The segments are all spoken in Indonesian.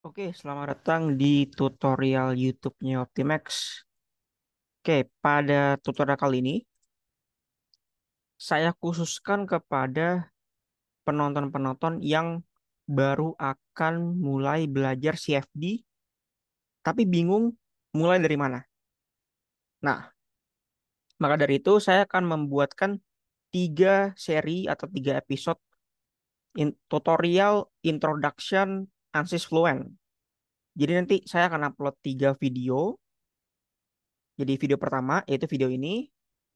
Oke, selamat datang di tutorial YouTube-nya Optimax. Oke, pada tutorial kali ini, saya khususkan kepada penonton-penonton yang baru akan mulai belajar CFD, tapi bingung mulai dari mana. Nah, maka dari itu saya akan membuatkan 3 seri atau 3 episode tutorial Introduction ANSYS Fluent. Jadi nanti saya akan upload 3 video. Jadi video pertama, yaitu video ini,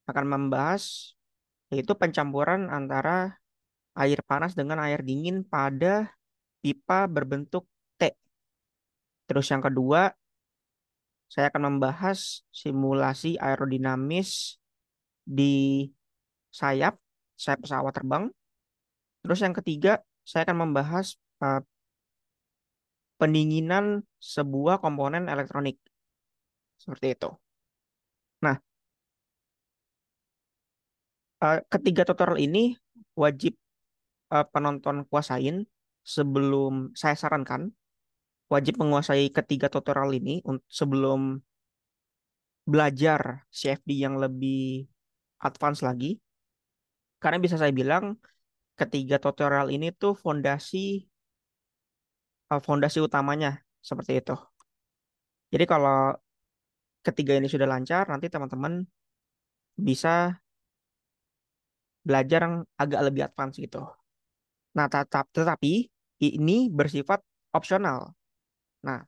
akan membahas yaitu pencampuran antara air panas dengan air dingin pada pipa berbentuk T. Terus yang kedua, saya akan membahas simulasi aerodinamis di sayap, sayap pesawat terbang. Terus yang ketiga, saya akan membahas eh, pendinginan sebuah komponen elektronik. Seperti itu. Nah, ketiga tutorial ini wajib penonton kuasain sebelum saya sarankan wajib menguasai ketiga tutorial ini sebelum belajar CFD yang lebih advance lagi. Karena bisa saya bilang ketiga tutorial ini tuh fondasi utamanya seperti itu. Jadi kalau ketiga ini sudah lancar, nanti teman-teman bisa belajar yang agak lebih advance gitu. Nah, tetapi ini bersifat opsional. Nah,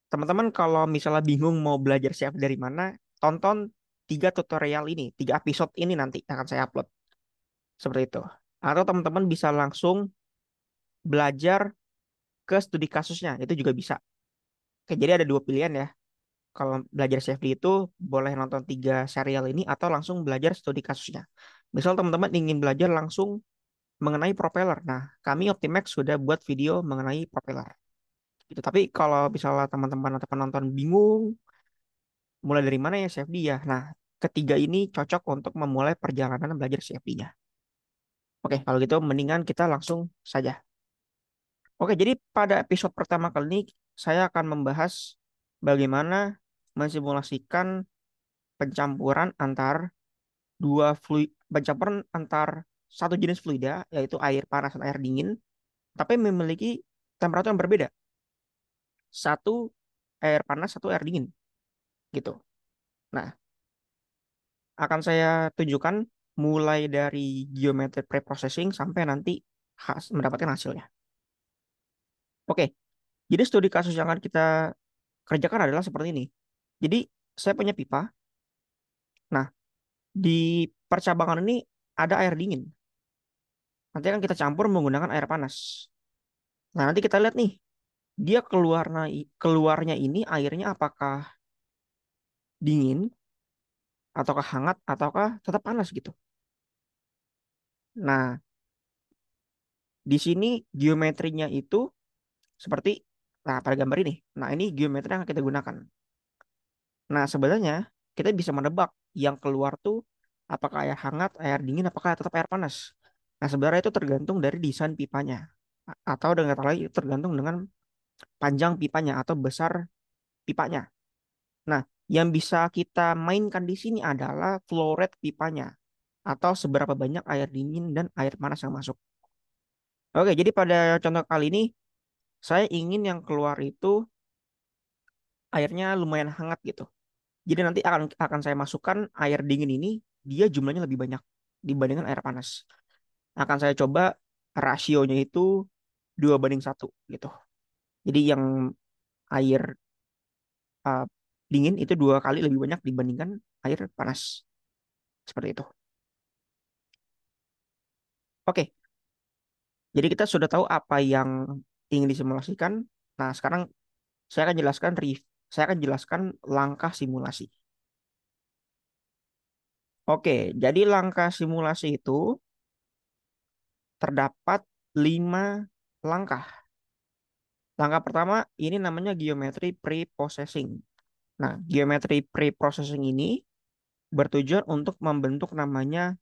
teman-teman kalau misalnya bingung mau belajar CFD dari mana, tonton 3 tutorial ini, 3 episode ini nanti akan saya upload. Seperti itu. Atau teman-teman bisa langsung belajar ke studi kasusnya, itu juga bisa. Oke, jadi ada 2 pilihan ya. Kalau belajar CFD itu boleh nonton 3 serial ini atau langsung belajar studi kasusnya. Misal teman-teman ingin belajar langsung mengenai propeller. Nah, kami Optimax sudah buat video mengenai propeller. Gitu. Tapi kalau misalnya teman-teman atau penonton bingung mulai dari mana ya CFD ya. Nah, ketiga ini cocok untuk memulai perjalanan belajar CFD-nya. Oke, kalau gitu mendingan kita langsung saja. Oke, jadi pada episode pertama kali ini saya akan membahas bagaimana mensimulasikan pencampuran antar pencampuran antar satu jenis fluida, yaitu air panas dan air dingin, tapi memiliki temperatur yang berbeda. Satu air panas, satu air dingin, gitu. Nah, akan saya tunjukkan mulai dari geometri preprocessing sampai nanti mendapatkan hasilnya. Oke, jadi studi kasus yang akan kita kerjakan adalah seperti ini. Jadi, saya punya pipa. Nah, di percabangan ini ada air dingin. Nanti akan kita campur menggunakan air panas. Nah, nanti kita lihat nih, dia keluarnya ini airnya apakah dingin, ataukah hangat, ataukah tetap panas gitu. Nah, di sini geometrinya itu seperti, nah pada gambar ini. Nah, ini geometri yang kita gunakan. Nah, sebenarnya kita bisa menebak yang keluar tuh apakah air hangat, air dingin, apakah tetap air panas. Nah, sebenarnya itu tergantung dari desain pipanya. Atau dengan kata lain, itu tergantung dengan panjang pipanya atau besar pipanya. Nah, yang bisa kita mainkan di sini adalah flow rate pipanya atau seberapa banyak air dingin dan air panas yang masuk. Oke, jadi pada contoh kali ini saya ingin yang keluar itu airnya lumayan hangat gitu. Jadi nanti akan saya masukkan air dingin ini, dia jumlahnya lebih banyak dibandingkan air panas. Akan saya coba rasionya itu 2:1 gitu. Jadi yang air uh, dingin itu 2 kali lebih banyak dibandingkan air panas. Seperti itu. Oke, jadi kita sudah tahu apa yang ingin disimulasikan. Nah, sekarang saya akan jelaskan langkah simulasi. Oke, jadi langkah simulasi itu terdapat 5 langkah. Langkah pertama ini namanya geometri pre-processing. Nah, geometri pre-processing ini bertujuan untuk membentuk namanya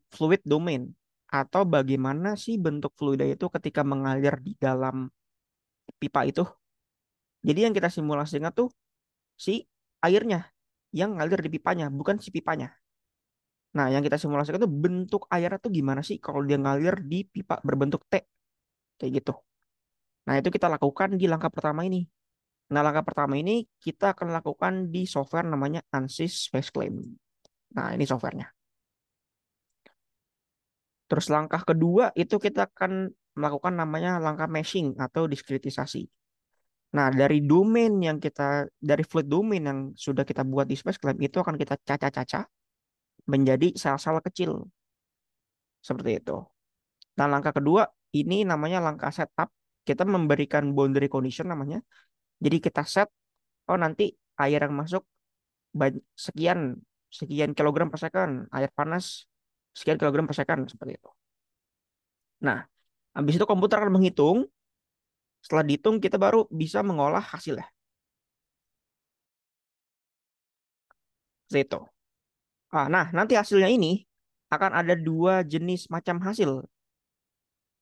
fluid domain atau bagaimana sih bentuk fluida itu ketika mengalir di dalam pipa itu. Jadi yang kita simulasikan tuh si airnya yang ngalir di pipanya, bukan si pipanya. Nah, yang kita simulasikan tuh bentuk airnya tuh gimana sih kalau dia ngalir di pipa berbentuk T, kayak gitu. Nah, itu kita lakukan di langkah pertama ini. Nah, langkah pertama ini kita akan lakukan di software namanya ANSYS Space Claim. Nah, ini softwarenya. Terus langkah kedua itu kita akan melakukan namanya langkah meshing atau diskritisasi. Nah, dari fluid domain yang sudah kita buat di Space Clamp itu akan kita caca-caca menjadi sel-sel kecil seperti itu. Nah, langkah kedua ini namanya langkah setup. Kita memberikan boundary condition namanya. Jadi kita set, oh nanti air yang masuk sekian sekian kilogram per second, air panas sekian kilogram per second seperti itu. Nah, habis itu komputer akan menghitung. Setelah dihitung kita baru bisa mengolah hasilnya. Seperti itu. Nah, nanti hasilnya ini akan ada dua jenis macam hasil.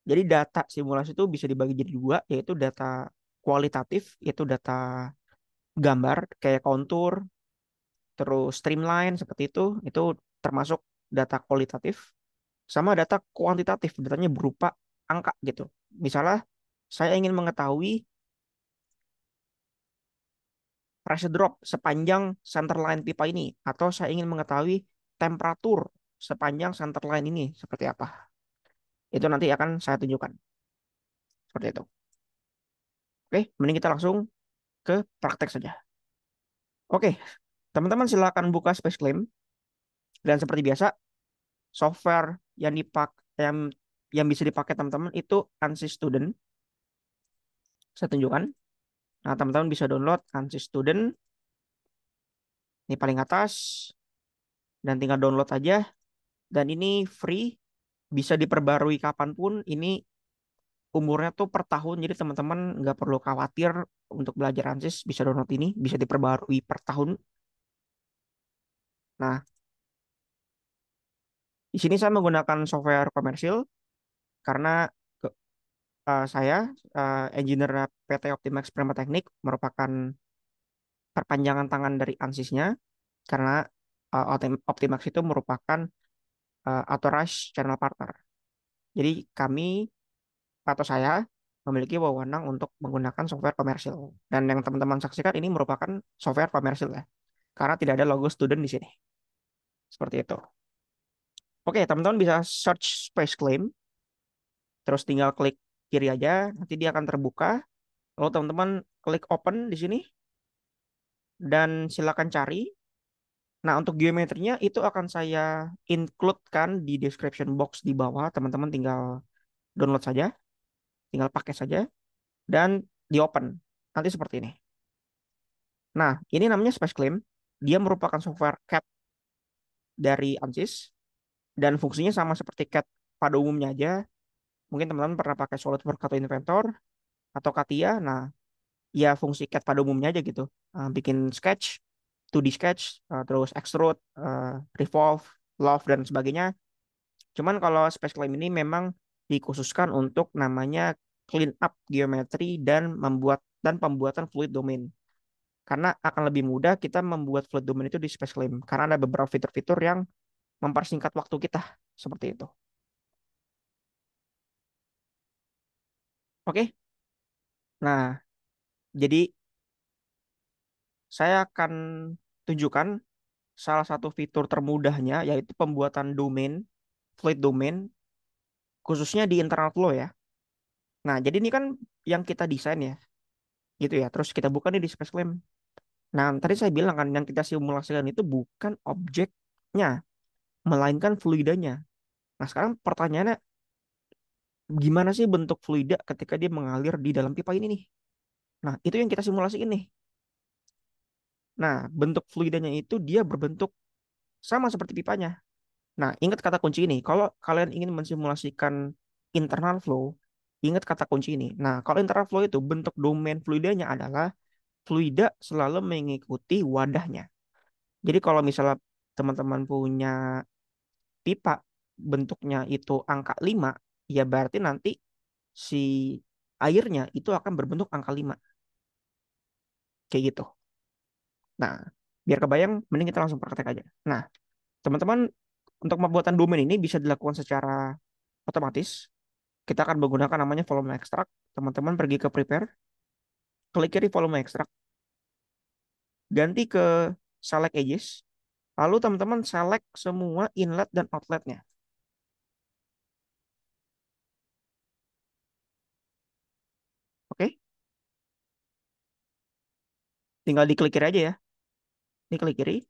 Jadi data simulasi itu bisa dibagi jadi dua, yaitu data kualitatif, yaitu data gambar kayak kontur, terus streamline seperti itu termasuk data kualitatif, sama data kuantitatif, datanya berupa angka gitu. Misalnya saya ingin mengetahui pressure drop sepanjang center line pipa ini, atau saya ingin mengetahui temperatur sepanjang center line ini seperti apa. Itu nanti akan saya tunjukkan seperti itu. Oke, mending kita langsung ke praktek saja. Oke, teman-teman silakan buka Space Claim dan seperti biasa software yang yang bisa dipakai teman-teman itu ANSYS Student. Saya tunjukkan. Nah, teman-teman bisa download ANSYS Student ini paling atas dan tinggal download aja dan ini free, bisa diperbarui kapanpun. Ini umurnya tuh per tahun, jadi teman-teman nggak perlu khawatir untuk belajar ANSYS, bisa download ini, bisa diperbarui per tahun. Nah, di sini saya menggunakan software komersil karena saya engineer PT Optimax Prima Teknik merupakan perpanjangan tangan dari ANSYS-nya karena Optimax itu merupakan authorized channel partner. Jadi kami atau saya memiliki wewenang untuk menggunakan software komersil. Dan yang teman-teman saksikan ini merupakan software komersil ya, karena tidak ada logo student di sini. Seperti itu. Oke, teman-teman bisa search Space Claim, terus tinggal klik kiri aja, nanti dia akan terbuka. Lalu teman-teman klik open di sini dan silakan cari. Nah, untuk geometrinya itu akan saya include-kan di description box di bawah. Teman-teman tinggal download saja, tinggal pakai saja, dan di open. Nanti seperti ini. Nah, ini namanya Space Claim. Dia merupakan software CAD dari ANSYS dan fungsinya sama seperti CAD pada umumnya aja. Mungkin teman-teman pernah pakai SolidWorks atau Inventor atau CATIA. Nah, ya fungsi CAD pada umumnya aja gitu. Bikin sketch, 2D sketch, terus extrude, revolve, loft, dan sebagainya. Cuman kalau Space Claim ini memang dikhususkan untuk namanya clean up geometri dan pembuatan fluid domain. Karena akan lebih mudah kita membuat fluid domain itu di Space Claim. Karena ada beberapa fitur-fitur yang mempersingkat waktu kita. Seperti itu. Oke? Nah, jadi saya akan tunjukkan salah satu fitur termudahnya, yaitu pembuatan domain, fluid domain, khususnya di internal flow ya. Nah, jadi ini kan yang kita desain ya, gitu ya. Terus kita buka nih di Space Claim. Nah, tadi saya bilang kan, yang kita simulasikan itu bukan objeknya, melainkan fluidanya. Nah, sekarang pertanyaannya, gimana sih bentuk fluida ketika dia mengalir di dalam pipa ini nih? Nah, itu yang kita simulasikan nih. Nah, bentuk fluidanya itu dia berbentuk sama seperti pipanya. Nah, ingat kata kunci ini. Kalau kalian ingin mensimulasikan internal flow, ingat kata kunci ini. Nah, kalau internal flow itu bentuk domain fluidanya adalah fluida selalu mengikuti wadahnya. Jadi kalau misalnya teman-teman punya pipa bentuknya itu angka 5, ya berarti nanti si airnya itu akan berbentuk angka 5. Kayak gitu. Nah, biar kebayang, mending kita langsung praktek aja. Nah, teman-teman, untuk pembuatan domain ini bisa dilakukan secara otomatis. Kita akan menggunakan namanya volume extract. Teman-teman pergi ke prepare, klik kiri volume extract, ganti ke select edges, lalu teman-teman select semua inlet dan outletnya. Oke, tinggal diklik kiri aja ya. Ini klik kiri.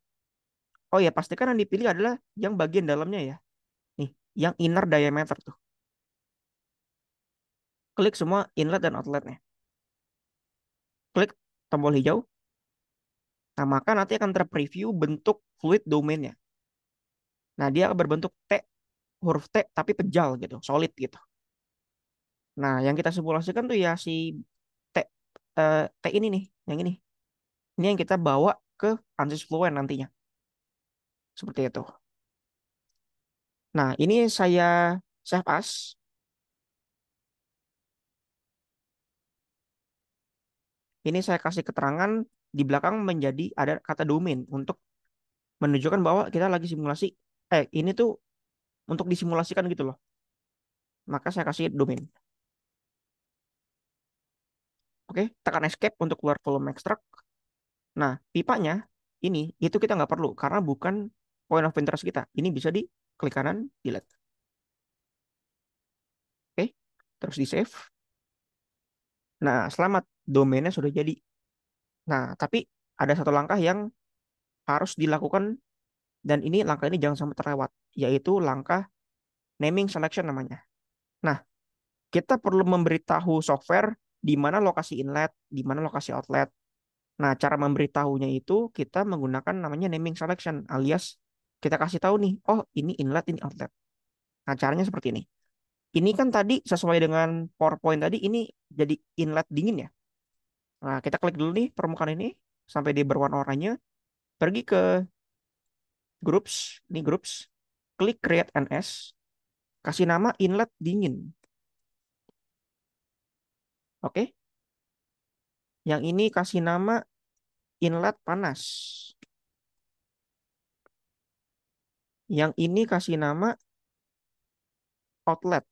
Oh ya, pastikan yang dipilih adalah yang bagian dalamnya ya. Nih, yang inner diameter tuh. Klik semua inlet dan outletnya. Klik tombol hijau. Nah, maka nanti akan terpreview bentuk fluid domainnya. Nah, dia akan berbentuk T, huruf T tapi pejal gitu, solid gitu. Nah, yang kita simulasikan tuh ya si T, T ini nih, yang ini. Ini yang kita bawa ke ANSYS Fluent nantinya. Seperti itu. Nah, ini saya save as. Ini saya kasih keterangan di belakang menjadi ada kata domain untuk menunjukkan bahwa kita lagi simulasi. Ini tuh untuk disimulasikan gitu loh. Maka saya kasih domain. Oke, tekan escape untuk keluar volume extract. Nah, pipanya ini itu kita nggak perlu karena bukan point of interest kita. Ini bisa di klik kanan, delete. Oke, terus di save. Nah, selamat, domainnya sudah jadi. Nah, tapi ada satu langkah yang harus dilakukan dan ini langkah ini jangan sampai terlewat, yaitu langkah naming selection namanya. Nah, kita perlu memberitahu software di mana lokasi inlet, di mana lokasi outlet. Nah, cara memberitahunya itu kita menggunakan namanya naming selection alias kita kasih tahu nih, oh ini inlet, ini outlet. Nah, caranya seperti ini. Ini kan tadi sesuai dengan PowerPoint tadi, ini jadi inlet dingin ya. Nah, kita klik dulu nih permukaan ini sampai di berwarna oranye. Pergi ke groups, ini groups. Klik create NS, kasih nama inlet dingin. Oke. Yang ini kasih nama inlet panas. Yang ini kasih nama outlet.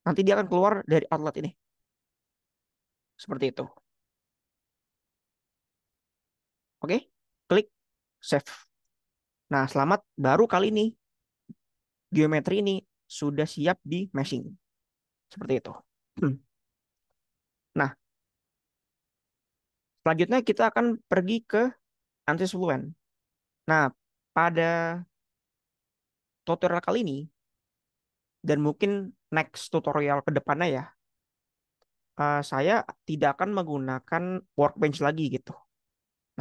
Nanti dia akan keluar dari outlet ini. Seperti itu. Oke. Klik save. Nah, selamat. Baru kali ini geometri ini sudah siap di meshing. Seperti itu. Nah, selanjutnya kita akan pergi ke ANSYS Fluent. Nah, pada tutorial kali ini, dan mungkin next tutorial ke depannya ya, saya tidak akan menggunakan workbench lagi gitu.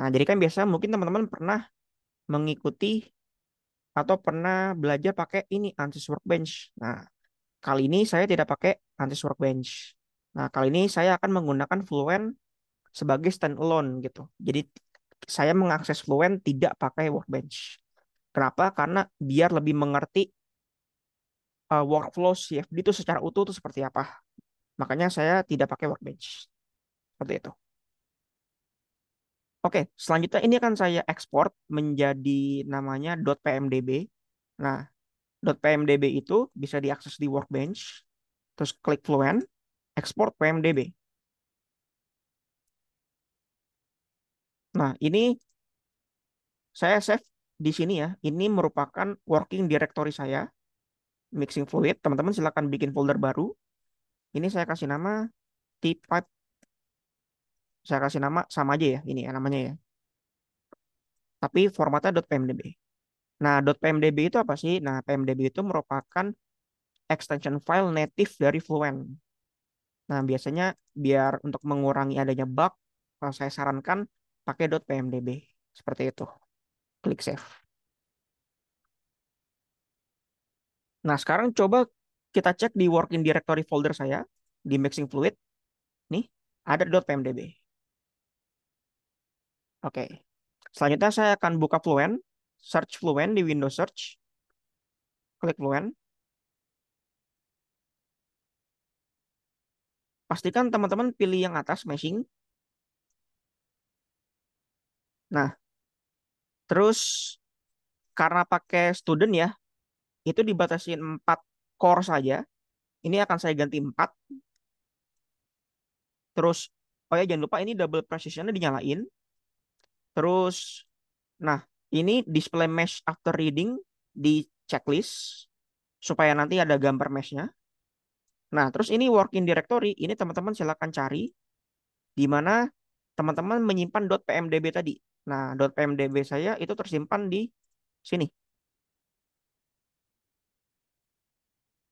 Nah, jadi kan biasa mungkin teman-teman pernah mengikuti atau pernah belajar pakai ini ANSYS Workbench. Nah, kali ini saya tidak pakai ANSYS Workbench. Nah, kali ini saya akan menggunakan Fluent sebagai standalone gitu. Jadi saya mengakses Fluent tidak pakai Workbench. Kenapa? Karena biar lebih mengerti workflow CFD itu secara utuh itu seperti apa. Makanya saya tidak pakai Workbench. Seperti itu. Oke, selanjutnya ini akan saya ekspor menjadi namanya .pmdb. Nah, .pmdb itu bisa diakses di Workbench. Terus klik Fluent, ekspor pmdb. Nah, ini saya save di sini ya. Ini merupakan working directory saya, mixing fluid. Teman-teman silakan bikin folder baru. Ini saya kasih nama T-pipe. Saya kasih nama sama aja ya, ini ya namanya ya. Tapi formatnya .pmdb. Nah, .pmdb itu apa sih? Nah, pmdb itu merupakan extension file native dari Fluent. Nah, biasanya biar untuk mengurangi adanya bug, saya sarankan pakai .pmdb. Seperti itu. Klik save. Nah, sekarang coba kita cek di working directory folder saya di Mixing Fluid. Nih, ada .pmdb. Oke. Selanjutnya saya akan buka Fluent, search Fluent di Windows Search, klik Fluent. pastikan teman-teman pilih yang atas meshing. Nah, terus karena pakai student ya, itu dibatasin 4 core saja. Ini akan saya ganti 4. Terus, oh ya jangan lupa ini double precisionnya dinyalain. Terus, nah ini display mesh after reading di checklist supaya nanti ada gambar meshnya. Nah, terus ini working directory, ini teman-teman silakan cari di mana teman-teman menyimpan .pmdb tadi. Nah, .pmdb saya itu tersimpan di sini.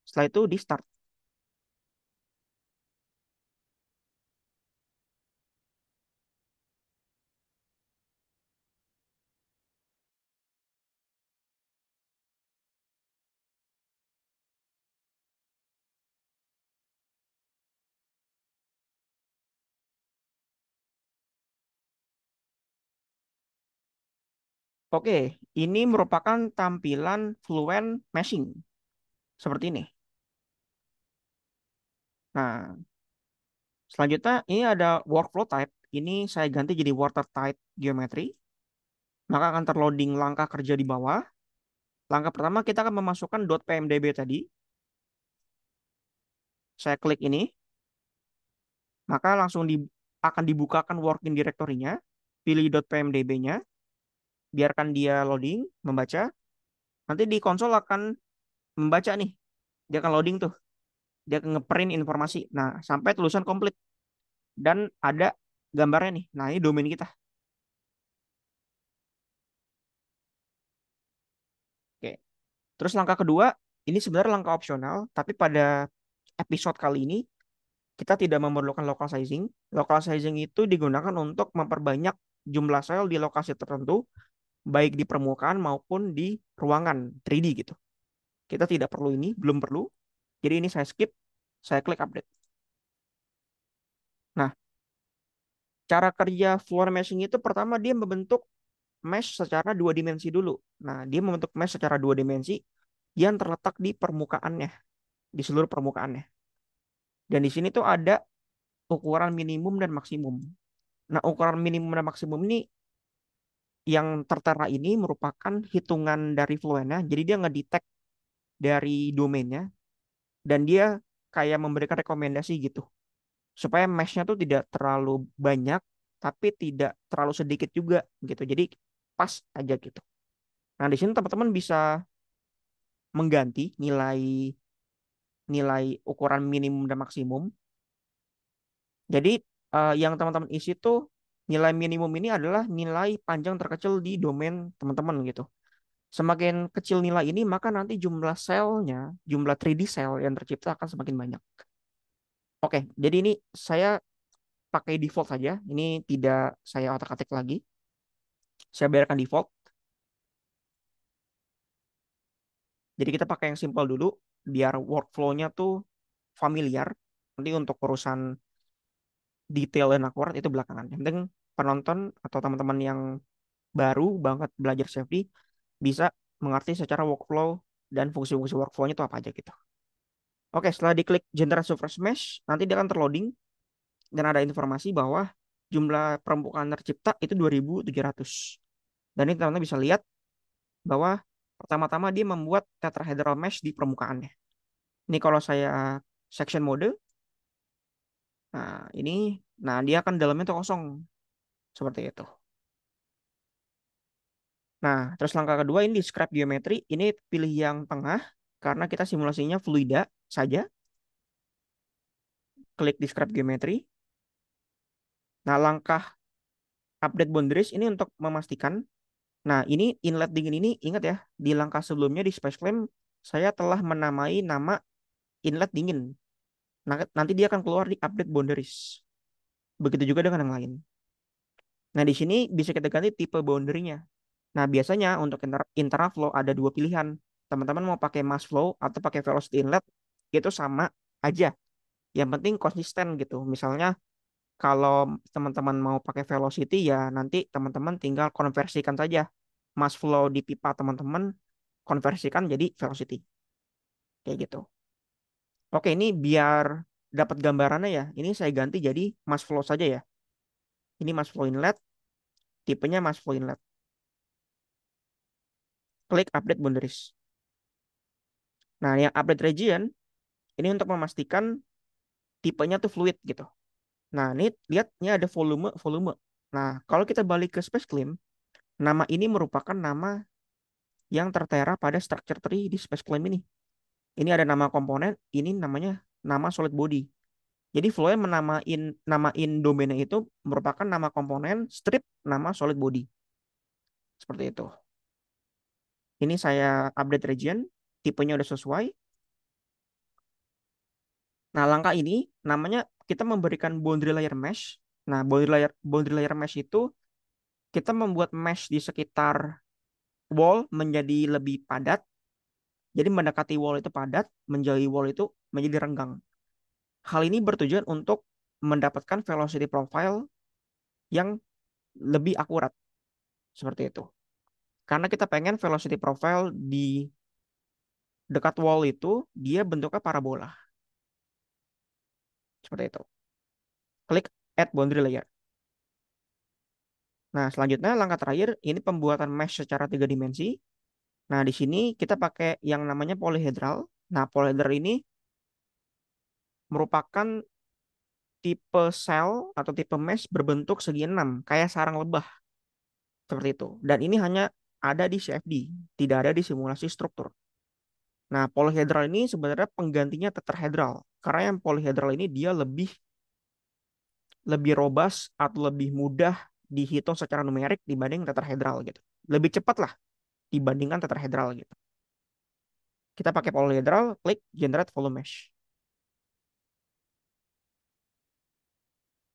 Setelah itu di start. Oke, ini merupakan tampilan Fluent Meshing seperti ini. Nah, selanjutnya ini ada workflow type. Ini saya ganti jadi water type geometry. Maka akan terloading langkah kerja di bawah. Langkah pertama kita akan memasukkan .pmdb tadi. Saya klik ini, maka langsung akan dibukakan working directory-nya. Pilih .pmdb-nya, biarkan dia loading, membaca. Nanti di konsol akan membaca nih. Dia akan loading tuh. Dia akan ngeprint informasi. Nah, sampai tulisan komplit. Dan ada gambarnya nih. Nah, ini domain kita. Oke. Terus langkah kedua, ini sebenarnya langkah opsional, tapi pada episode kali ini kita tidak memerlukan local sizing. Local sizing itu digunakan untuk memperbanyak jumlah sel di lokasi tertentu, baik di permukaan maupun di ruangan 3D gitu. Kita tidak perlu ini, belum perlu. Jadi ini saya skip, saya klik update. Nah, cara kerja floor meshing itu pertama dia membentuk mesh secara dua dimensi dulu. Nah, dia membentuk mesh secara dua dimensi yang terletak di permukaannya, di seluruh permukaannya. Dan di sini tuh ada ukuran minimum dan maksimum. Nah, ukuran minimum dan maksimum ini yang tertera ini merupakan hitungan dari Fluentnya. Jadi dia ngedetect dari domainnya dan dia kayak memberikan rekomendasi gitu. Supaya mesh-nya tuh tidak terlalu banyak tapi tidak terlalu sedikit juga gitu. Jadi pas aja gitu. Nah, di sini teman-teman bisa mengganti nilai nilai ukuran minimum dan maksimum. Jadi yang teman-teman isi tuh nilai minimum ini adalah nilai panjang terkecil di domain teman-teman gitu. Semakin kecil nilai ini, maka nanti jumlah selnya, jumlah 3D sel yang tercipta akan semakin banyak. Oke, jadi ini saya pakai default saja. Ini tidak saya otak-atik lagi. Saya biarkan default. Jadi kita pakai yang simple dulu, biar workflow-nya tuh familiar. Nanti untuk urusan detail dan akurat itu belakangan. Yang penting penonton atau teman-teman yang baru banget belajar safety bisa mengerti secara workflow dan fungsi-fungsi workflow-nya itu apa aja gitu. Oke, setelah diklik Generate Surface Mesh, nanti dia akan terloading dan ada informasi bahwa jumlah permukaan tercipta itu 2.700. Dan ini teman-teman bisa lihat bahwa pertama-tama dia membuat tetrahedral mesh di permukaannya. Ini kalau saya section mode, nah ini, nah dia akan dalamnya tuh kosong seperti itu. Nah, terus langkah kedua ini di scrap geometry, ini pilih yang tengah karena kita simulasinya fluida saja. Klik di scrap geometry. Nah, langkah update boundaries ini untuk memastikan. Nah, ini inlet dingin ini ingat ya, di langkah sebelumnya di space flame saya telah menamai nama inlet dingin. Nah, nanti dia akan keluar di update boundaries. Begitu juga dengan yang lain. Nah, di sini bisa kita ganti tipe boundary-nya. Nah, biasanya untuk internal flow ada dua pilihan. Teman-teman mau pakai mass flow atau pakai velocity inlet, itu sama aja. Yang penting konsisten gitu. Misalnya kalau teman-teman mau pakai velocity ya nanti teman-teman tinggal konversikan saja mass flow di pipa teman-teman, konversikan jadi velocity. Kayak gitu. Oke, ini biar dapat gambarannya ya. Ini saya ganti jadi mass flow saja ya. Ini mass flow inlet, tipenya mass flow inlet. Klik update boundaries. Nah, yang update region ini untuk memastikan tipenya tuh fluid gitu. Nah, ini lihat ini ada volume, volume. Nah, kalau kita balik ke space claim, nama ini merupakan nama yang tertera pada structure tree di space claim ini. Ini ada nama komponen, ini namanya nama solid body. Jadi Flow namain domainnya itu merupakan nama komponen, strip nama solid body. Seperti itu. Ini saya update region, tipenya udah sesuai. Nah, langkah ini namanya kita memberikan boundary layer mesh. Nah, boundary layer mesh itu kita membuat mesh di sekitar wall menjadi lebih padat. Jadi mendekati wall itu padat, menjauhi wall itu menjadi renggang. Hal ini bertujuan untuk mendapatkan velocity profile yang lebih akurat seperti itu. Karena kita pengen velocity profile di dekat wall itu dia bentuknya parabola. Seperti itu. Klik add boundary layer. Nah, selanjutnya langkah terakhir ini pembuatan mesh secara 3 dimensi. Nah, di sini kita pakai yang namanya polyhedral. Nah, polyhedral ini merupakan tipe sel atau tipe mesh berbentuk segi 6, kayak sarang lebah seperti itu. Dan ini hanya ada di CFD, tidak ada di simulasi struktur. Nah, polyhedral ini sebenarnya penggantinya tetrahedral. Karena yang polyhedral ini dia lebih robust atau lebih mudah dihitung secara numerik dibanding tetrahedral gitu. Lebih cepat lah dibandingkan tetrahedral gitu. Kita pakai polyhedral, klik generate volume mesh.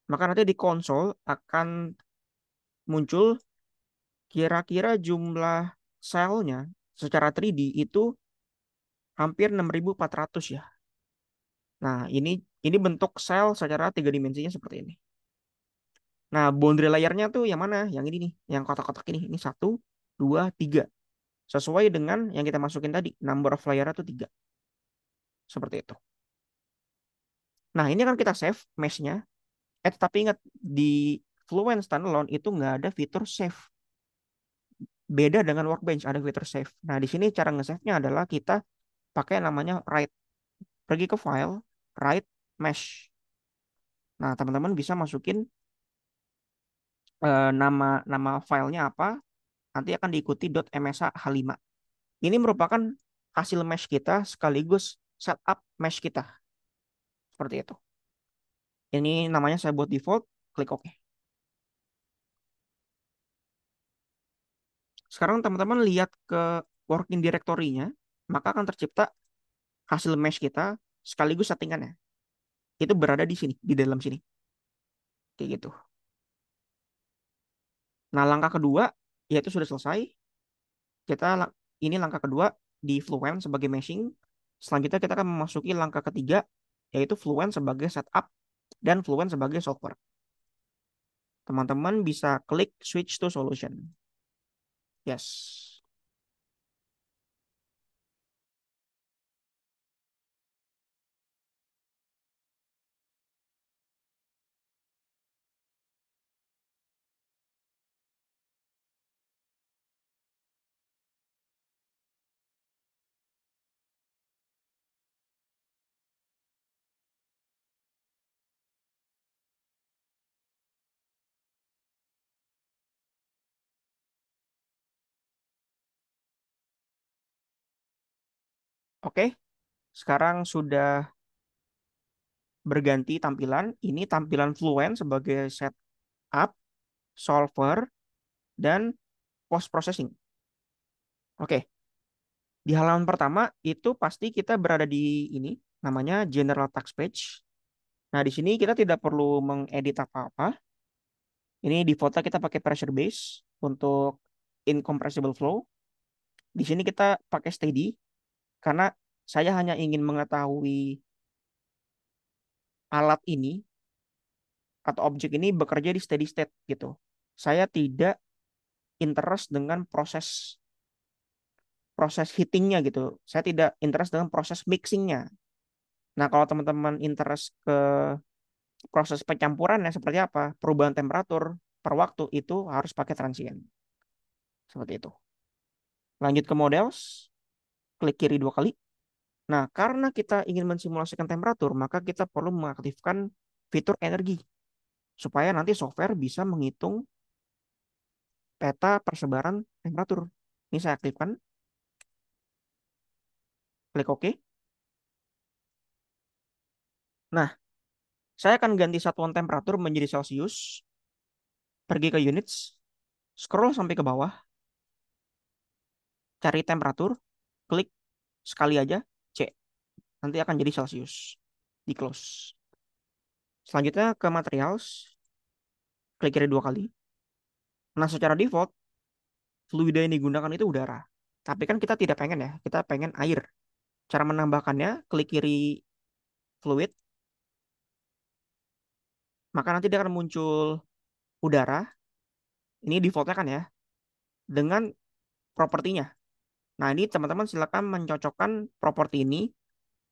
Maka nanti di konsol akan muncul kira-kira jumlah selnya secara 3D itu hampir 6.400 ya. Nah, ini bentuk sel secara 3 dimensinya seperti ini. Nah, boundary layernya tuh yang mana? Yang ini nih, yang kotak-kotak ini. Ini 1, 2, 3. Sesuai dengan yang kita masukin tadi, number of layer itu 3. Seperti itu. Nah, ini kan kita save mesh-nya. Tapi ingat, di Fluent Standalone itu nggak ada fitur save. Beda dengan Workbench, ada fitur save. Nah, di sini cara nge-save-nya adalah kita pakai namanya write. Pergi ke file, write mesh. Nah, teman-teman bisa masukin nama nama filenya apa, nanti akan diikuti .msh5. Ini merupakan hasil mesh kita sekaligus setup mesh kita. Seperti itu. Ini namanya saya buat default, klik OK. Sekarang teman-teman lihat ke working directory-nya, maka akan tercipta hasil mesh kita sekaligus settingannya. Itu berada di sini, di dalam sini. Kayak gitu. Nah, langkah kedua yaitu sudah selesai. Ini langkah kedua di Fluent sebagai meshing. Selanjutnya kita akan memasuki langkah ketiga yaitu Fluent sebagai setup dan Fluent sebagai solver. Teman-teman bisa klik switch to solution. Yes. Oke, sekarang sudah berganti tampilan. Ini tampilan Fluent sebagai setup, solver, dan post processing. Oke, di halaman pertama itu pasti kita berada di ini namanya General Task Page. Nah, di sini kita tidak perlu mengedit apa-apa. Ini di foto kita pakai pressure base untuk incompressible flow. Di sini kita pakai steady karena saya hanya ingin mengetahui alat ini atau objek ini bekerja di steady state gitu. Saya tidak interest dengan proses proses heatingnya gitu. Saya tidak interest dengan proses mixingnya. Nah, kalau teman-teman interest ke proses pencampurannya seperti apa, perubahan temperatur per waktu itu harus pakai transient. Seperti itu. Lanjut ke models, klik kiri 2 kali. Nah, karena kita ingin mensimulasikan temperatur, maka kita perlu mengaktifkan fitur energi supaya nanti software bisa menghitung peta persebaran temperatur. Ini saya aktifkan, klik OK. Nah, saya akan ganti satuan temperatur menjadi Celcius, pergi ke units, scroll sampai ke bawah, cari temperatur, klik sekali aja C. Nanti akan jadi Celcius. Di close. Selanjutnya ke materials, klik kiri 2 kali. Nah, secara default, fluida yang digunakan itu udara. Tapi kan kita tidak pengen ya, kita pengen air. Cara menambahkannya, klik kiri fluid, maka nanti dia akan muncul udara. Ini defaultnya kan ya, dengan propertinya. Nah, ini teman-teman silakan mencocokkan properti ini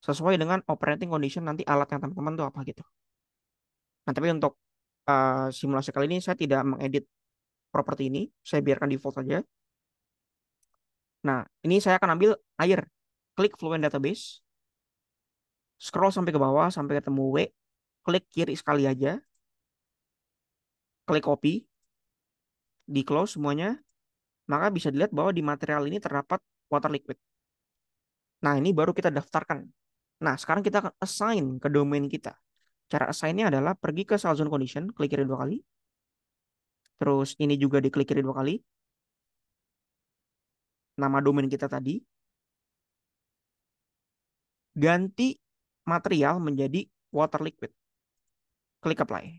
sesuai dengan operating condition nanti alatnya teman-teman tuh apa gitu. Nah, tapi untuk simulasi kali ini saya tidak mengedit properti ini, saya biarkan default saja. Nah, ini saya akan ambil air. Klik Fluent Database, scroll sampai ke bawah sampai ketemu W, klik kiri sekali aja, klik copy, di close semuanya, maka bisa dilihat bahwa di material ini terdapat water liquid. Nah, ini baru kita daftarkan. Nah, sekarang kita akan assign ke domain kita. Cara assign-nya adalah pergi ke Sal Zone Condition, klik kiri 2 kali. Terus ini juga diklik kiri 2 kali. Nama domain kita tadi. Ganti material menjadi water liquid. Klik apply.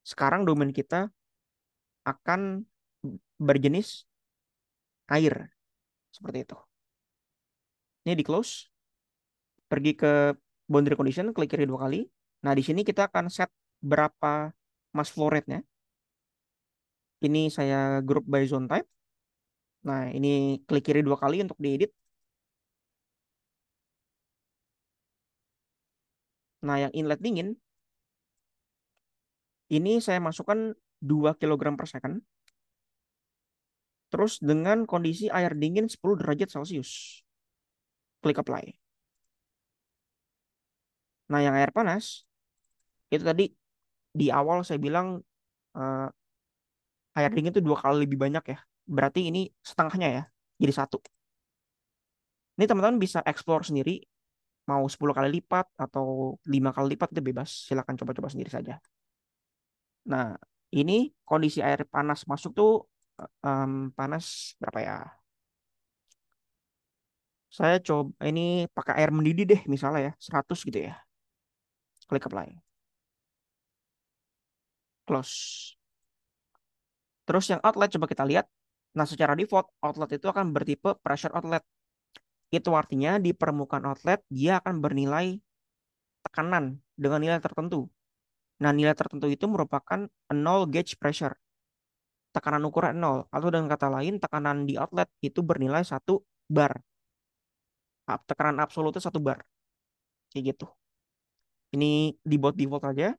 Sekarang domain kita akan berjenis air. Seperti itu. Ini di close. Pergi ke boundary condition, klik kiri 2 kali. Nah, di sini kita akan set berapa mass flow rate-nya. Ini saya group by zone type. Nah, ini klik kiri 2 kali untuk diedit. Nah, yang inlet dingin, ini saya masukkan 2 kg per second. Terus dengan kondisi air dingin 10 derajat Celcius. Klik apply. Nah, yang air panas, itu tadi di awal saya bilang eh, air dingin itu 2 kali lebih banyak ya. Berarti ini setengahnya ya, jadi satu. Ini teman-teman bisa explore sendiri, mau 10 kali lipat atau 5 kali lipat itu bebas. Silahkan coba-coba sendiri saja. Nah, ini kondisi air panas masuk tuh panas berapa ya? Saya coba ini pakai air mendidih deh misalnya ya, 100 gitu ya. Klik apply. Close. Terus yang outlet coba kita lihat. Nah, secara default outlet itu akan bertipe pressure outlet. Itu artinya di permukaan outlet dia akan bernilai tekanan dengan nilai tertentu. Nah, nilai tertentu itu merupakan nol gauge pressure. Tekanan ukuran nol. Atau dengan kata lain, tekanan di outlet itu bernilai 1 bar. Tekanan absolutnya 1 bar. Kayak gitu. Ini di default aja.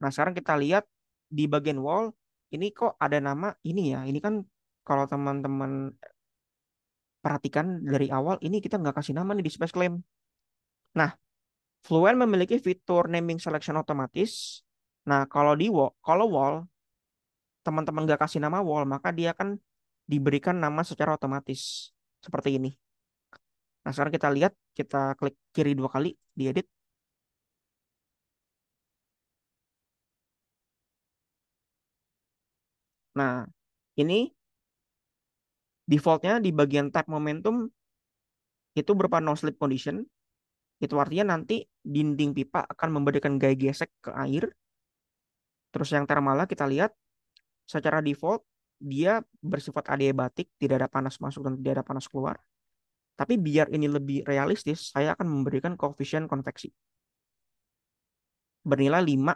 Nah, sekarang kita lihat di bagian wall, ini kok ada nama ini ya. Ini kan kalau teman-teman perhatikan dari awal, ini kita nggak kasih nama nih di space claim. Nah, Fluent memiliki fitur naming selection otomatis. Nah, kalau wall, teman-teman nggak kasih nama wall, maka dia akan diberikan nama secara otomatis. Seperti ini. Nah, sekarang kita lihat, kita klik kiri 2 kali, diedit. Nah, ini defaultnya di bagian type momentum itu berupa no slip condition. Itu artinya nanti dinding pipa akan memberikan gaya gesek ke air. Terus yang thermalnya kita lihat secara default dia bersifat adiabatik, tidak ada panas masuk dan tidak ada panas keluar. Tapi biar ini lebih realistis, saya akan memberikan koefisien konveksi bernilai 5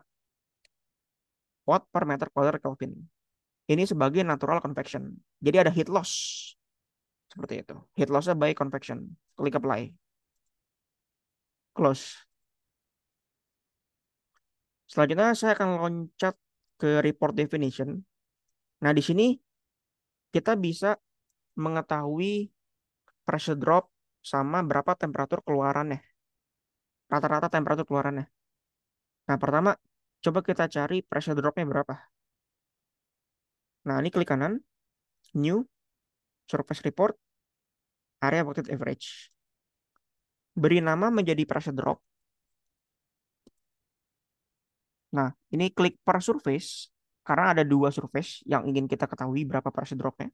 watt per meter kuadrat Kelvin. Ini sebagai natural convection. Jadi ada heat loss seperti itu. Heat lossnya by convection. Klik apply. close. Selanjutnya saya akan loncat ke report definition. Nah, di sini kita bisa mengetahui pressure drop sama berapa temperatur keluarannya, rata-rata temperatur keluarannya. Nah, pertama, coba kita cari pressure dropnya berapa. Nah, ini klik kanan, new, surface report, area weighted average. Beri nama menjadi pressure drop. Nah, ini klik per surface, karena ada dua surface yang ingin kita ketahui berapa pressure dropnya.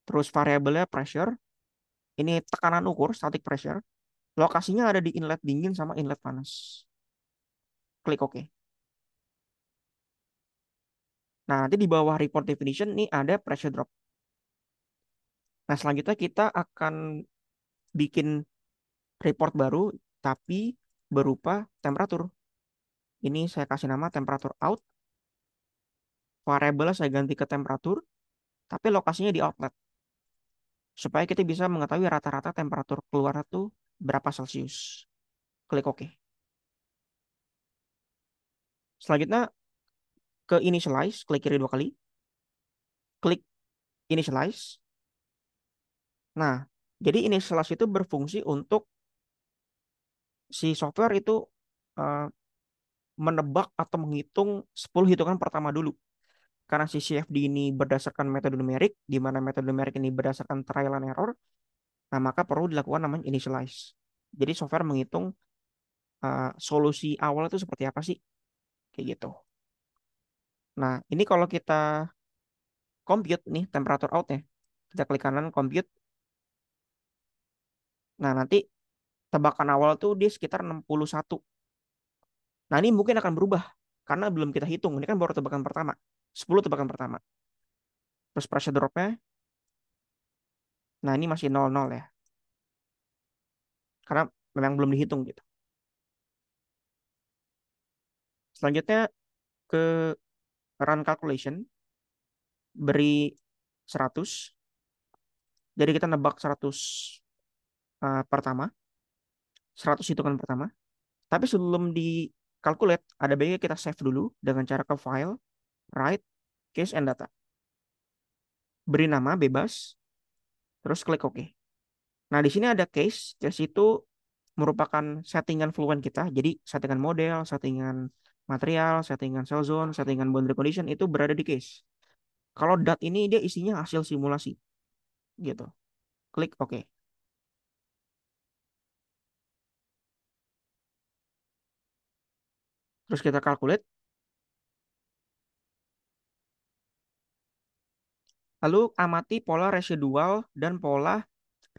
Terus variabelnya pressure, ini tekanan ukur, static pressure. Lokasinya ada di inlet dingin sama inlet panas. Klik OK. Nah, nanti di bawah report definition ini ada pressure drop. Nah, selanjutnya kita akan bikin report baru, tapi berupa temperatur. Ini saya kasih nama temperatur out. Variabelnya saya ganti ke temperatur, tapi lokasinya di outlet. Supaya kita bisa mengetahui rata-rata temperatur keluar itu berapa Celcius. Klik OK. Selanjutnya ke initialize, klik kiri dua kali. Klik initialize. Nah, jadi initialize itu berfungsi untuk si software itu eh, menebak atau menghitung 10 hitungan pertama dulu. Karena si CFD ini berdasarkan metode numerik, di mana metode numerik ini berdasarkan trial and error, nah maka perlu dilakukan namanya initialize. Jadi software menghitung solusi awal itu seperti apa sih, kayak gitu. Nah, ini kalau kita compute nih temperatur outnya, kita klik kanan compute. Nah, nanti tebakan awal tuh dia sekitar 61. Nah, ini mungkin akan berubah karena belum kita hitung. Ini kan baru tebakan pertama. 10 tebakan pertama. Terus pressure dropnya, nah ini masih 00 ya. Karena memang belum dihitung gitu. Selanjutnya ke run calculation, beri 100. Jadi kita nebak 100 pertama, 100 hitungan pertama. Tapi sebelum di calculate, ada baiknya kita save dulu dengan cara ke file, write, case and data. Beri nama bebas, terus klik OK. Nah, di sini ada case. Case itu merupakan settingan fluent kita. Jadi settingan model, settingan material, settingan cell zone, settingan boundary condition itu berada di case. Kalau dat ini dia isinya hasil simulasi gitu. Klik OK. Terus kita calculate. Lalu amati pola residual dan pola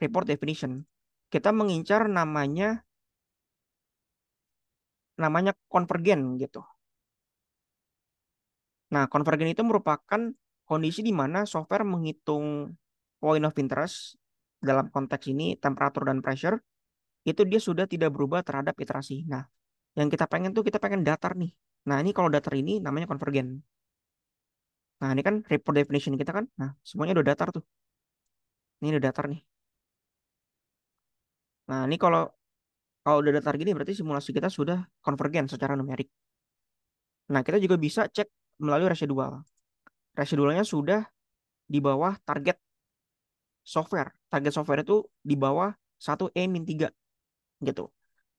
report definition. Kita mengincar namanya konvergen gitu. Nah, konvergen itu merupakan kondisi di mana software menghitung point of interest dalam konteks ini temperatur dan pressure itu dia sudah tidak berubah terhadap iterasi. Nah, yang kita pengen tuh kita pengen datar nih. Nah, ini kalau datar ini namanya konvergen. Nah, ini kan report definition kita kan. Nah, semuanya udah datar tuh. Ini udah datar nih. Nah, ini kalau udah datar gini berarti simulasi kita sudah konvergen secara numerik. Nah, kita juga bisa cek melalui residual. Residualnya sudah di bawah target software. Target software itu di bawah 1E-3 gitu.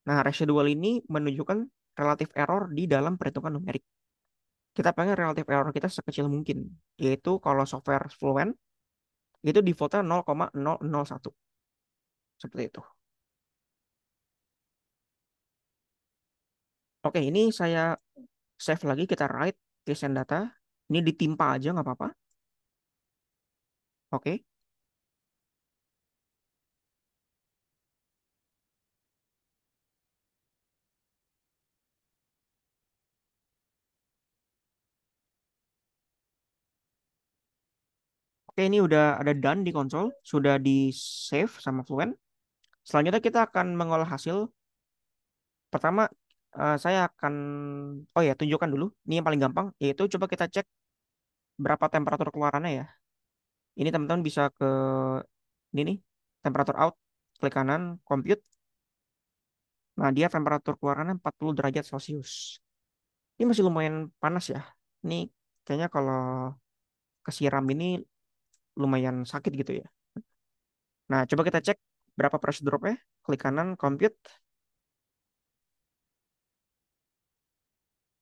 Nah, residual ini menunjukkan relatif error di dalam perhitungan numerik. Kita pengen relatif error kita sekecil mungkin, yaitu kalau software Fluent itu defaultnya 0,001. Seperti itu. Oke, ini saya save lagi, kita write case and data. Ini ditimpa aja nggak apa-apa. Oke. Oke, ini udah ada done di konsol, sudah di save sama Fluent. Selanjutnya kita akan mengolah hasil. Pertama, saya akan, oh ya, tunjukkan dulu. Ini yang paling gampang, yaitu coba kita cek berapa temperatur keluarannya ya. Ini teman-teman bisa ke ini nih, temperatur out, klik kanan, compute. Nah, dia temperatur keluarannya 40 derajat Celcius. Ini masih lumayan panas ya. Ini kayaknya kalau kesiram ini lumayan sakit gitu ya. Nah, coba kita cek berapa pressure dropnya. Klik kanan, compute.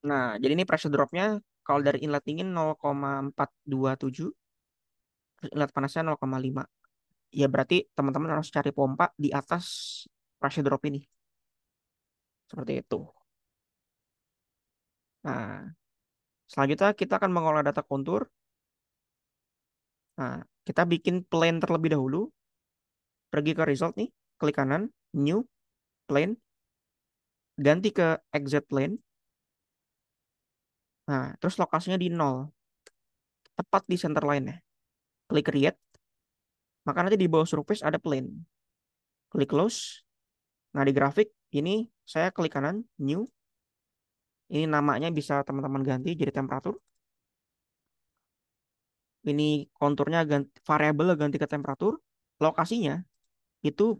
Nah, jadi ini pressure dropnya kalau dari inlet dingin 0,427, terus inlet panasnya 0,5. Ya berarti teman-teman harus cari pompa di atas pressure drop ini. Seperti itu. Nah, selanjutnya kita akan mengolah data kontur. Nah, kita bikin plane terlebih dahulu. Pergi ke result nih, klik kanan, new, plane, ganti ke exit plane. Nah, terus lokasinya di 0, tepat di center line-nya. Klik create, maka nanti di bawah surface ada plane. Klik close. Nah, di grafik ini saya klik kanan, new. Ini namanya bisa teman-teman ganti jadi temperatur. Ini konturnya ganti, variabel ganti ke temperatur. Lokasinya itu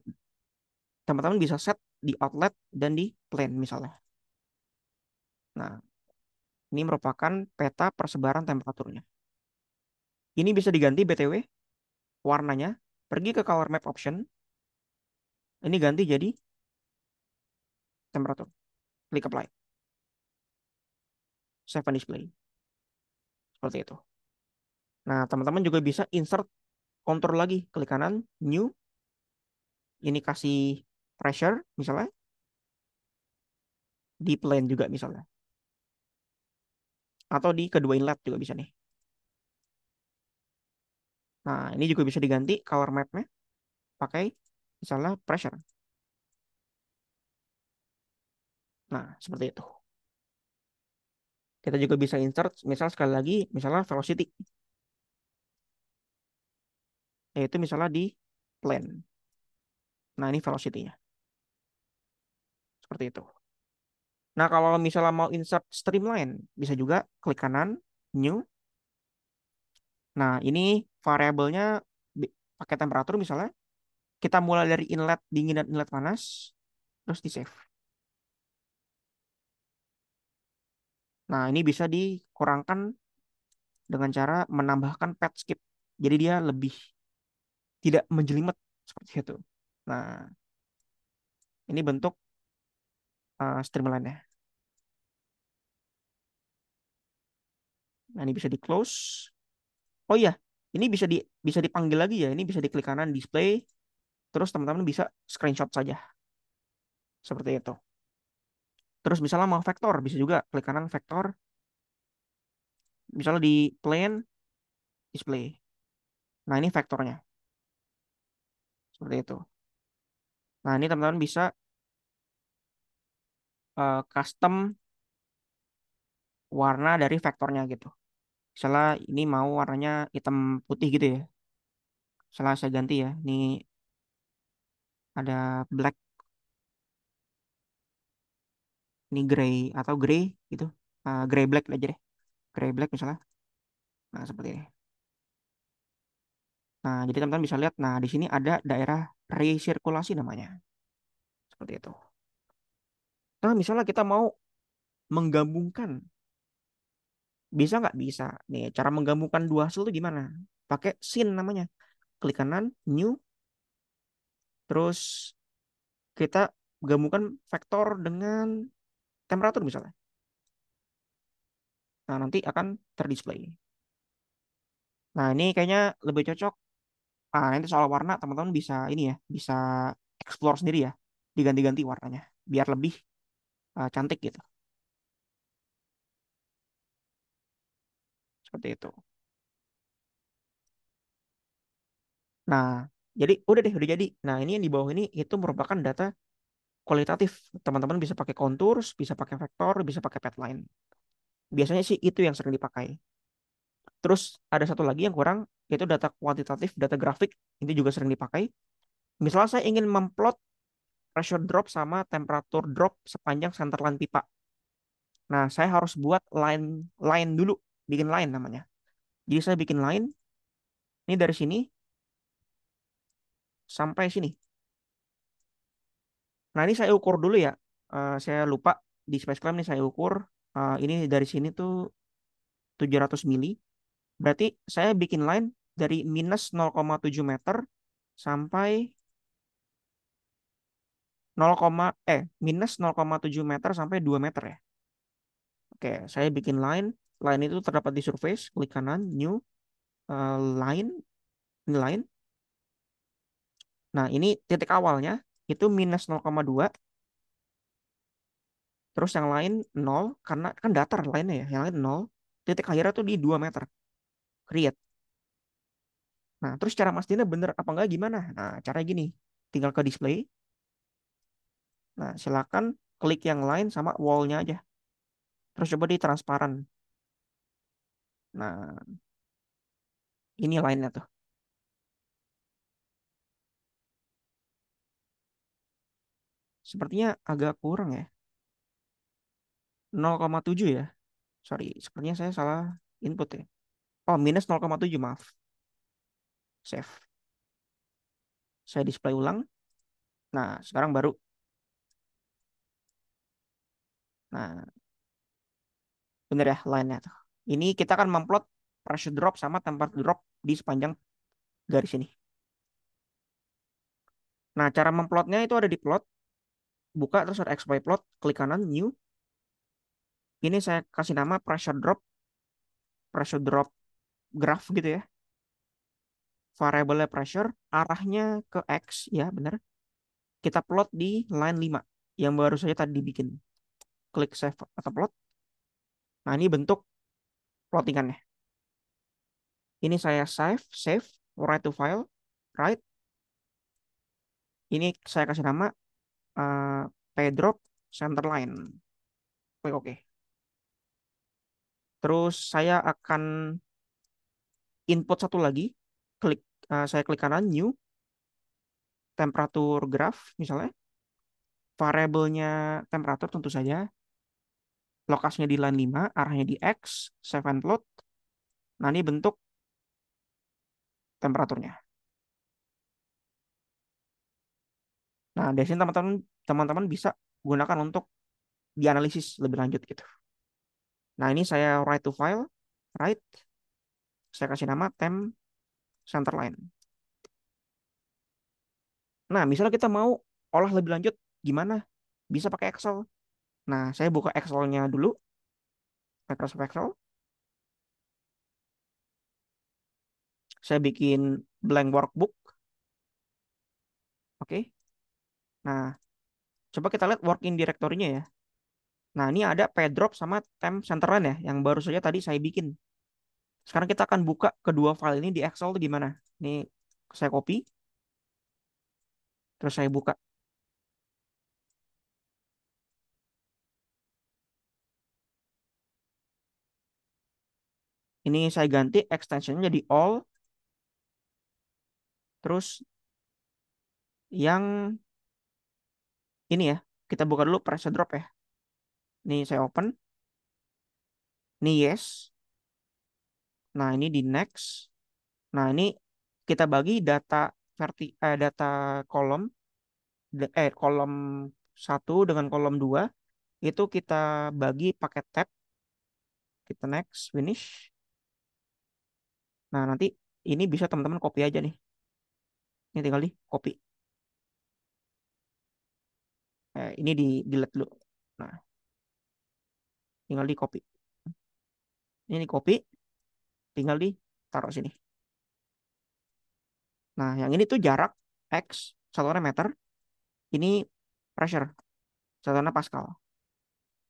teman-teman bisa set di outlet dan di plane misalnya. Nah, ini merupakan peta persebaran temperaturnya. Ini bisa diganti BTW warnanya. Pergi ke color map option. Ini ganti jadi temperatur. Klik apply. Save and display. Seperti itu. Nah, teman-teman juga bisa insert contour lagi. Klik kanan, new. Ini kasih pressure misalnya. Di plane juga misalnya. Atau di kedua inlet juga bisa nih. Nah, ini juga bisa diganti color mapnya. Pakai misalnya pressure. Nah, seperti itu. Kita juga bisa insert, misal sekali lagi, misalnya velocity. Yaitu misalnya di plane. Nah, ini velocity-nya. Seperti itu. Nah, kalau misalnya mau insert streamline, bisa juga klik kanan, new. Nah, ini variabelnya pakai temperatur misalnya. Kita mulai dari inlet dingin dan inlet panas, terus di save. Nah, ini bisa dikurangkan dengan cara menambahkan pad skip. Jadi dia lebih tidak menjelimet seperti itu. Nah, ini bentuk streamline-nya. Nah, ini bisa di close. Oh iya, ini bisa dipanggil lagi ya. Ini bisa diklik kanan display, terus teman-teman bisa screenshot saja seperti itu. Terus misalnya mau vektor, bisa juga klik kanan vektor, misalnya di plane display. Nah, ini vektornya seperti itu. Nah, ini teman-teman bisa custom warna dari vektornya gitu. Misalnya ini mau warnanya hitam putih gitu ya. Misalnya saya ganti ya. Ini ada black, ini gray atau gray gitu. Gray black aja deh. Gray black misalnya. Nah, seperti ini. Nah, jadi teman-teman bisa lihat, nah di sini ada daerah resirkulasi namanya. Seperti itu. Nah, misalnya kita mau menggabungkan, bisa nggak? Bisa. Nih, cara menggabungkan dua hasil itu gimana? Pakai scene namanya. Klik kanan, new, terus kita gabungkan vektor dengan temperatur misalnya. Nah, nanti akan terdisplay. Nah, ini kayaknya lebih cocok. Nanti soal warna, teman-teman bisa ini ya, bisa explore sendiri ya, diganti-ganti warnanya, biar lebih cantik gitu. Seperti itu. Nah, jadi udah deh, udah jadi. Nah, ini yang di bawah ini itu merupakan data kualitatif. Teman-teman bisa pakai contours, bisa pakai vektor, bisa pakai padline. Biasanya sih itu yang sering dipakai. Terus ada satu lagi yang kurang, yaitu data kuantitatif, data grafik. Ini juga sering dipakai. Misalnya saya ingin memplot pressure drop sama temperatur drop sepanjang centerline pipa. Nah, saya harus buat line line dulu, bikin line namanya. Jadi saya bikin line, ini dari sini sampai sini. Nah, ini saya ukur dulu ya. Saya lupa di space clamp nih saya ukur. Ini dari sini tuh 700 mili. Berarti saya bikin line dari minus 0,7 meter sampai 0, minus 0,7 meter sampai 2 meter ya. Oke, saya bikin line. Line itu terdapat di surface, klik kanan, new, line, ini line. Nah, ini titik awalnya itu minus 0,2, terus yang lain 0, karena kan datar lainnya ya, yang lain 0. Titik akhirnya tuh di 2 meter. Create. Nah, terus cara mastiin bener apa enggak gimana? Nah, cara gini. Tinggal ke display. Nah, silakan klik yang lain sama wall-nya aja. Terus coba di transparan. Nah, ini line-nya tuh. Sepertinya agak kurang ya. 0,7 ya. Sorry, sepertinya saya salah input ya. Oh, minus 0,7, maaf. Save. Saya display ulang. Nah, sekarang baru. Nah, bener ya line-nya tuh. Ini kita akan memplot pressure drop sama temperature drop di sepanjang garis ini. Nah, cara memplotnya itu ada di plot. Buka terus ada XY plot. Klik kanan, new. Ini saya kasih nama pressure drop graph gitu ya. Variable pressure, arahnya ke X, ya bener. Kita plot di line 5 yang baru saja tadi dibikin. Klik save atau plot. Nah, ini bentuk plottingannya. Ini saya save, write to file, write. Ini saya kasih nama uh, P-drop center line. Klik OK. Terus saya akan input satu lagi. Saya klik kanan new temperature graph misalnya. Variabelnya temperatur tentu saja. Lokasinya di line 5, arahnya di X, save and plot. Nah, ini bentuk temperaturnya. Nah, dari sini teman-teman bisa gunakan untuk dianalisis lebih lanjut gitu. Nah, ini saya write to file, write, saya kasih nama temp center line. Nah, misalnya kita mau olah lebih lanjut, gimana? Bisa pakai Excel. Nah, saya buka Excel-nya dulu, Microsoft Excel. Saya bikin blank workbook. Oke. Nah, coba kita lihat working directory-nya ya. Nah, ini ada PDrop sama temp center line ya, yang baru saja tadi saya bikin. Sekarang kita akan buka kedua file ini di Excel tuh gimana. Ini saya copy, terus saya buka. Ini saya ganti extensionnya jadi all. Terus yang ini ya, kita buka dulu pressure drop ya. Ini saya open. Ini yes. Nah, ini di next. Nah, ini kita bagi data kolom kolom 1 dengan kolom 2 itu kita bagi pakai tab. Kita next, finish. Nah, nanti ini bisa teman-teman copy aja nih. Ini tinggal di copy. Ini di delete dulu. Nah, tinggal di copy. Ini di copy, tinggal di taruh sini. Nah, yang ini tuh jarak X, satuannya meter. Ini pressure, satuannya Pascal.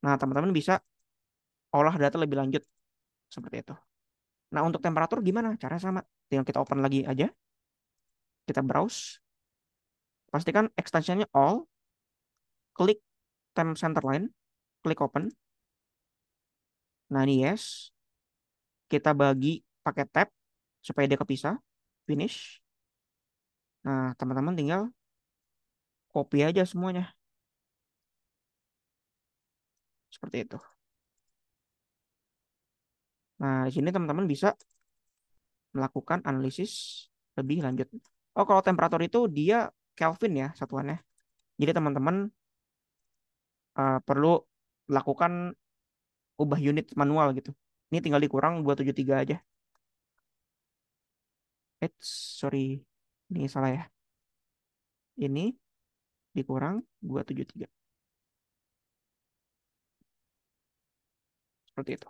Nah, teman-teman bisa olah data lebih lanjut seperti itu. Nah, untuk temperatur gimana? Caranya sama. Tinggal kita open lagi aja. Kita browse. Pastikan extensionnya all. Klik temp center line. Klik open. Nah, ini yes. Kita bagi pakai tab supaya dia kepisah. Finish. Nah, teman-teman tinggal copy aja semuanya. Seperti itu. Nah, di sini teman-teman bisa melakukan analisis lebih lanjut. Oh, kalau temperatur itu dia Kelvin ya satuannya. Jadi teman-teman perlu lakukan ubah unit manual gitu. Ini tinggal dikurang 273 aja. Sorry. Ini salah ya. Ini dikurang 273. Seperti itu.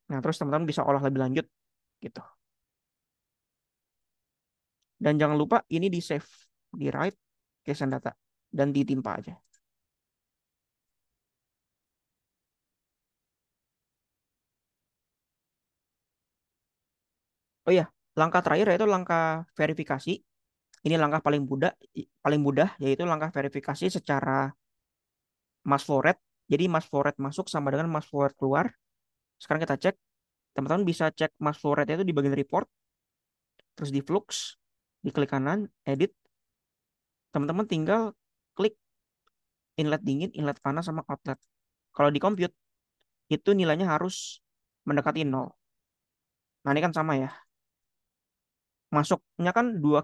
Nah, terus teman-teman bisa olah lebih lanjut gitu. Dan jangan lupa ini di save di write cache and data dan ditimpa aja. Oh iya, langkah terakhir yaitu langkah verifikasi. Ini langkah paling mudah yaitu langkah verifikasi secara mass flow rate. Jadi mass flow rate masuk sama dengan mass flow rate keluar. Sekarang kita cek, teman-teman bisa cek mass flow rate itu di bagian report, terus di flux, di klik kanan, edit. Teman-teman tinggal klik inlet dingin, inlet panas sama outlet. Kalau di compute itu nilainya harus mendekati nol. Nah, ini kan sama ya. Masuknya kan 2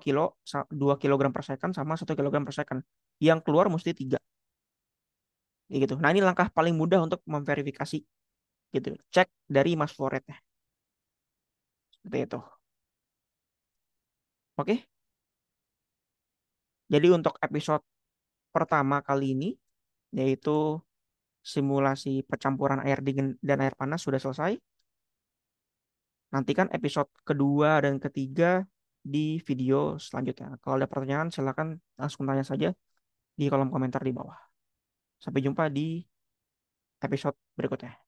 kilogram per second sama 1 kilogram per second. Yang keluar mesti 3. Gitu. Nah, ini langkah paling mudah untuk memverifikasi gitu. Cek dari mass flow rate-nya. Seperti itu. Oke. Jadi untuk episode pertama kali ini yaitu simulasi percampuran air dingin dan air panas sudah selesai. Nantikan episode kedua dan ketiga di video selanjutnya. Kalau ada pertanyaan silakan langsung tanya saja di kolom komentar di bawah. Sampai jumpa di episode berikutnya.